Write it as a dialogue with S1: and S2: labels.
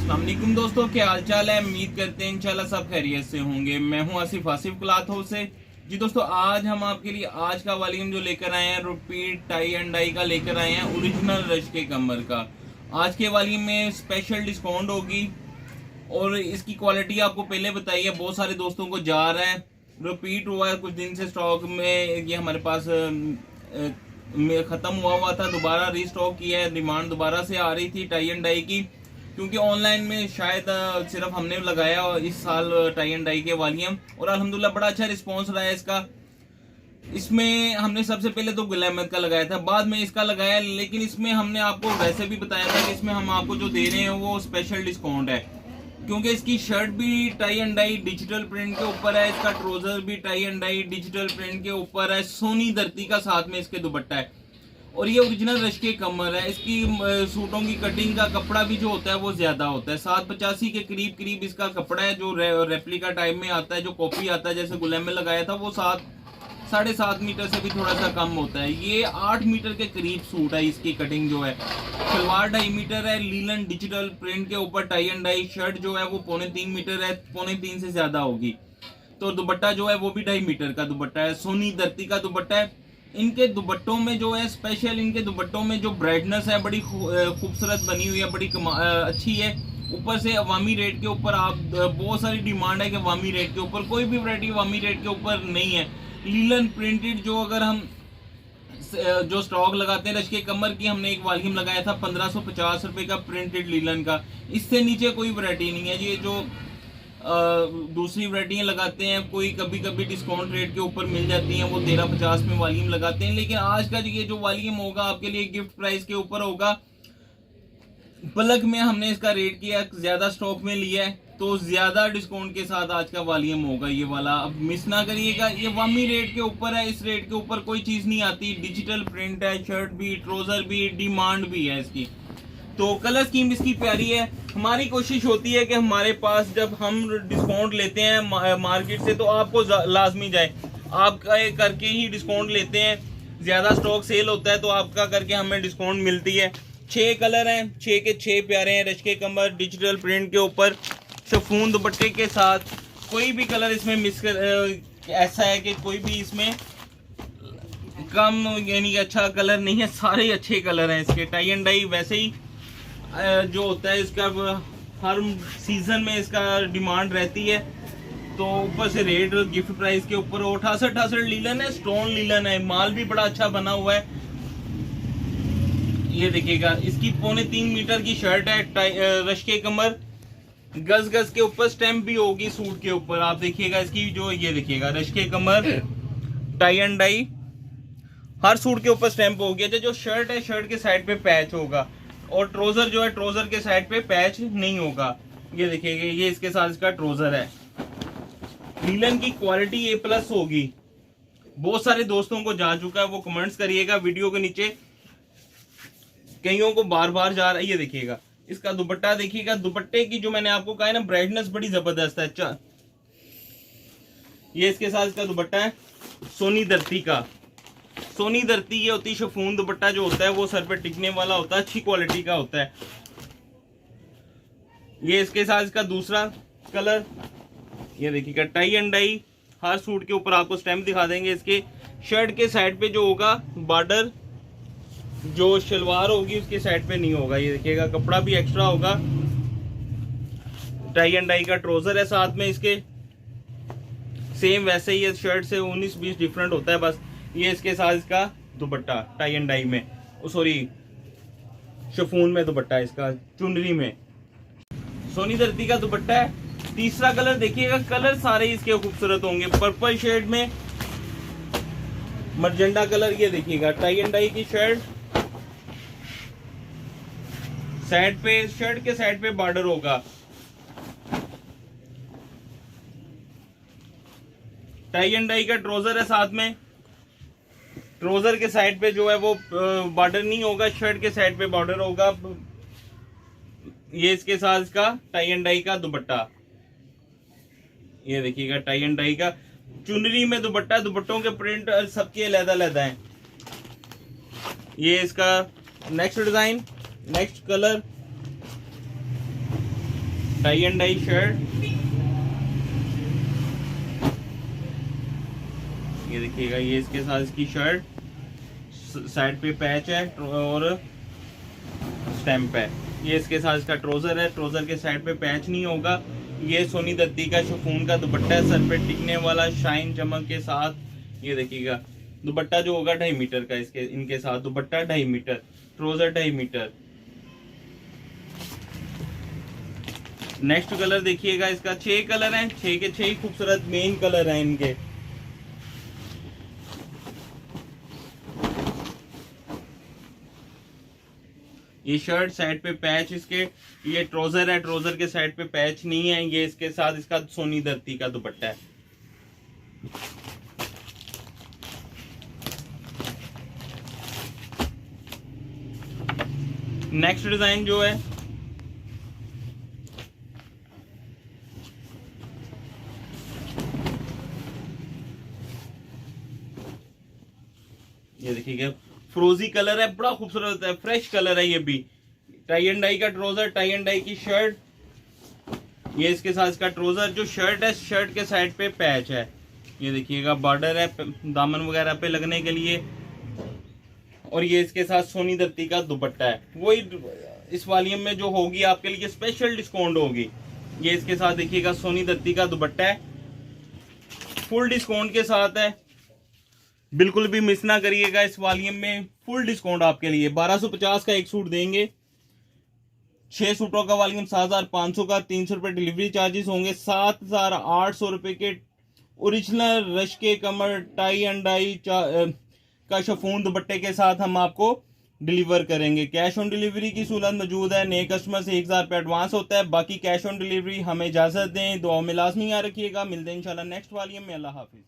S1: अस्सलाम वालेकुम दोस्तों, क्या हाल चाल है। उम्मीद करते हैं इंशाल्लाह सब खैरियत से होंगे। मैं हूं आसिफ क्लॉथ हाउस से। जी दोस्तों, आज हम आपके लिए आज का वॉल्यूम जो लेकर आए हैं रिपीट टाई एंड डाई का लेकर आए हैं, ओरिजिनल रश के कमर का। आज के वॉल्यूम में स्पेशल डिस्काउंट होगी और इसकी क्वालिटी आपको पहले बताई है, बहुत सारे दोस्तों को जा रहा है, रिपीट हुआ है कुछ दिन से स्टॉक में। ये हमारे पास खत्म हुआ था, दोबारा रीस्टॉक किया है। डिमांड दोबारा से आ रही थी टाई एंड डाई की, क्योंकि ऑनलाइन में शायद सिर्फ हमने लगाया इस साल टाई एंड डाई के वॉल्यूम, और अल्हम्दुलिल्लाह बड़ा अच्छा रिस्पांस रहा है इसका। इसमें हमने सबसे पहले तो गुल का लगाया था, बाद में इसका लगाया, लेकिन इसमें हमने आपको वैसे भी बताया था कि इसमें हम आपको जो दे रहे हैं वो स्पेशल डिस्काउंट है, क्योंकि इसकी शर्ट भी tie and dye digital print के ऊपर है, इसका ट्राउजर भी tie and dye digital print के ऊपर है, सोनी धरती का साथ में इसके दुपट्टा है, और ये ओरिजिनल रश के कमर है। इसकी सूटों की कटिंग का कपड़ा भी जो होता है वो ज्यादा होता है, 785 के करीब करीब इसका कपड़ा है, जो रेप्लिका टाइप में आता है, जो कॉपी आता है जैसे गुलाम में लगाया था वो 7.5 मीटर से भी थोड़ा सा कम होता है। ये 8 मीटर के करीब सूट है। इसकी कटिंग जो है, सलवार 2.5 मीटर है, लीलन डिजिटल प्रिंट के ऊपर टाई एंड डाई। शर्ट जो है वो 3.25 मीटर है, 3.25 से ज्यादा होगी। तो दुपट्टा जो है वो भी 2.5 मीटर का दुपट्टा है, सोनी धरती का दुपट्टा है। इनके दुपट्टों में जो है स्पेशल, इनके दुपट्टों में जो ब्राइटनेस है बड़ी खूबसूरत बनी हुई है, बड़ी अच्छी है। ऊपर से अवामी रेट के ऊपर आप बहुत सारी डिमांड है कि अवामी रेट के ऊपर कोई भी वैरायटी अवामी रेट के ऊपर नहीं है। लीलन प्रिंटेड जो अगर हम जो स्टॉक लगाते हैं रश के कमर की, हमने एक वॉल्यूम लगाया था 1550 रुपए का प्रिंटेड लीलन का, इससे नीचे कोई वैरायटी नहीं है। ये जो दूसरी वैरायटियां लगाते हैं कोई कभी कभी डिस्काउंट रेट के ऊपर मिल जाती हैं, वो 1350 में वॉल्यूम लगाते हैं, लेकिन आज का ये जो वॉल्यूम होगा आपके लिए गिफ्ट प्राइस के ऊपर होगा। बल्क में हमने इसका रेट किया, ज्यादा स्टॉक में लिया है, तो ज्यादा डिस्काउंट के साथ आज का वॉल्यूम होगा ये वाला। अब मिस ना करिएगा, ये वामी रेट के ऊपर है, इस रेट के ऊपर कोई चीज नहीं आती। डिजिटल प्रिंट है, शर्ट भी, ट्राउजर भी, डिमांड भी है इसकी। तो कलर स्कीम इसकी प्यारी है। हमारी कोशिश होती है कि हमारे पास जब हम डिस्काउंट लेते हैं मार्केट से, तो आपको लाजमी जाए, आपका करके ही डिस्काउंट लेते हैं। ज्यादा स्टॉक सेल होता है तो आपका करके हमें डिस्काउंट मिलती है। 6 कलर हैं, 6 के 6 प्यारे हैं। रश के कमर डिजिटल प्रिंट के ऊपर शिफॉन दुपट्टे के साथ, कोई भी कलर इसमें ऐसा है कि कोई भी इसमें कम यानी अच्छा कलर नहीं है, सारे अच्छे कलर हैं इसके। टाई एंड डाई वैसे ही जो होता है इसका हर सीजन में इसका डिमांड रहती है, तो ऊपर से रेट गिफ्ट प्राइस के ऊपर 68 लीलन है, स्टोन लीलन है, माल भी बड़ा अच्छा बना हुआ है। ये देखिएगा, इसकी 3.25 मीटर की शर्ट है, रश के कमर, गज गज के ऊपर स्टैम्प भी होगी सूट के ऊपर। आप देखिएगा इसकी जो, ये देखिएगा रश के कमर टाई एंड डाई, हर सूट के ऊपर स्टैम्प हो गया। जो शर्ट है, शर्ट के साइड पे पैच होगा, और ट्राउजर जो है, ट्राउजर के साइड पे पैच नहीं होगा। ये देखिएगा, ये इसके साथ इसका ट्राउजर है। लीलन की क्वालिटी A+ होगी। बहुत सारे दोस्तों को जा चुका है, वो कमेंट्स करिएगा वीडियो के नीचे, कईयों को बार बार जा रहा है। ये देखिएगा, इसका दुपट्टा देखिएगा, दुपट्टे की जो मैंने आपको कहा है ना, ब्राइटनेस बड़ी जबरदस्त है। ये इसके साथ इसका दुपट्टा है सोनी धरती का। सोनी धरती ये होती है शिफॉन दुपट्टा जो होता है वो सर पे टिकने वाला होता है, अच्छी क्वालिटी का होता है। ये इसके साथ इसका दूसरा कलर, ये देखिएगा टाई एंड डाई, हर सूट के ऊपर आपको स्टैम्प दिखा देंगे। इसके शर्ट के साइड पे जो होगा बॉर्डर, जो शलवार होगी उसके साइड पे नहीं होगा। ये देखिएगा, कपड़ा भी एक्स्ट्रा होगा। टाई एंड डाई का ट्राउजर है साथ में इसके, सेम वैसे ही शर्ट से 19-20 डिफरेंट होता है बस। ये इसके साथ इसका दुपट्टा टाई एंड डाई में, सॉरी शिफॉन में दुपट्टा है इसका, चुनरी में सोनी धरती का दुपट्टा है। तीसरा कलर देखिएगा, कलर सारे इसके खूबसूरत होंगे। पर्पल शेड में मरजेंडा कलर, ये देखिएगा टाई एंड डाई की शर्ट, साइड पे शर्ट के साइड पे बॉर्डर होगा। टाई एंड डाई का ट्राउजर है साथ में, ट्राउजर के साइड पे जो है वो बॉर्डर नहीं होगा, शर्ट के साइड पे बॉर्डर होगा। ये इसके साथ इसका टाई एंड डाई का दुपट्टा, ये देखिएगा टाई एंड डाई का चुनरी में दुपट्टा। दुपट्टों के प्रिंट सबके अलग-अलग हैं। ये इसका next design, next colour, tie and dye shirt, ये देखिएगा, ये इसके साथ इसकी शर्ट, साइड पे पैच है और स्टैम्प है। ये इसके साथ इसका ट्राउजर है, ट्राउजर के साइड पे पैच नहीं होगा। ये सोनी दत्ती का शिफॉन का दुपट्टा है, सर पे टिकने वाला, शाइन चमक के साथ। ये देखिएगा दुपट्टा जो होगा 2.5 मीटर का, इसके इनके साथ dupatta 2.5 metre, trouser 2.5 metre. Next colour देखिएगा, इसका 6 कलर हैं, 6 के 6 खूबसूरत मेन कलर हैं इनके। ये शर्ट साइड पे पैच इसके, ये ट्राउजर है, ट्राउजर के साइड पे पैच नहीं है। ये इसके साथ इसका सोनी दत्ती का दुपट्टा है। नेक्स्ट डिजाइन जो है, ये देखिएगा फ्रोजी कलर है, बड़ा खूबसूरत है, फ्रेश कलर है। ये भी टाई एंड डाई का ट्राउजर, टाई एंड डाई की शर्ट, ये इसके साथ इसका ट्राउजर, जो शर्ट है शर्ट के साइड पे पैच है। ये देखिएगा बॉर्डर है दामन वगैरह पे लगने के लिए, और ये इसके साथ सोनी दत्ती का दुपट्टा है। वही इस वॉल्यूम में जो होगी आपके लिए स्पेशल डिस्काउंट होगी। ये इसके साथ देखिएगा सोनी दत्ती का दुपट्टा है, फुल डिस्काउंट के साथ है, बिल्कुल भी मिस ना करिएगा। इस वॉल्यूम में फुल डिस्काउंट आपके लिए 1250 का एक सूट देंगे, 6 सूटों का वॉल्यूम 7500 का, 300 रुपये डिलीवरी चार्जेस होंगे, 7800 रुपये के ओरिजिनल रश के कमर टाई एंड डाई का शिफॉन दुपट्टे के साथ हम आपको डिलीवर करेंगे। कैश ऑन डिलीवरी की सहूलत मौजूद है, नए कस्टमर से 1000 रुपये एडवांस होता है, बाकी कैश ऑन डिलीवरी। हमें इजाजत दें, दुआ में लाजमी याद रखिएगा। मिलते हैं इंशाल्लाह नेक्स्ट वॉल्यूम में। अल्लाह हाफिज।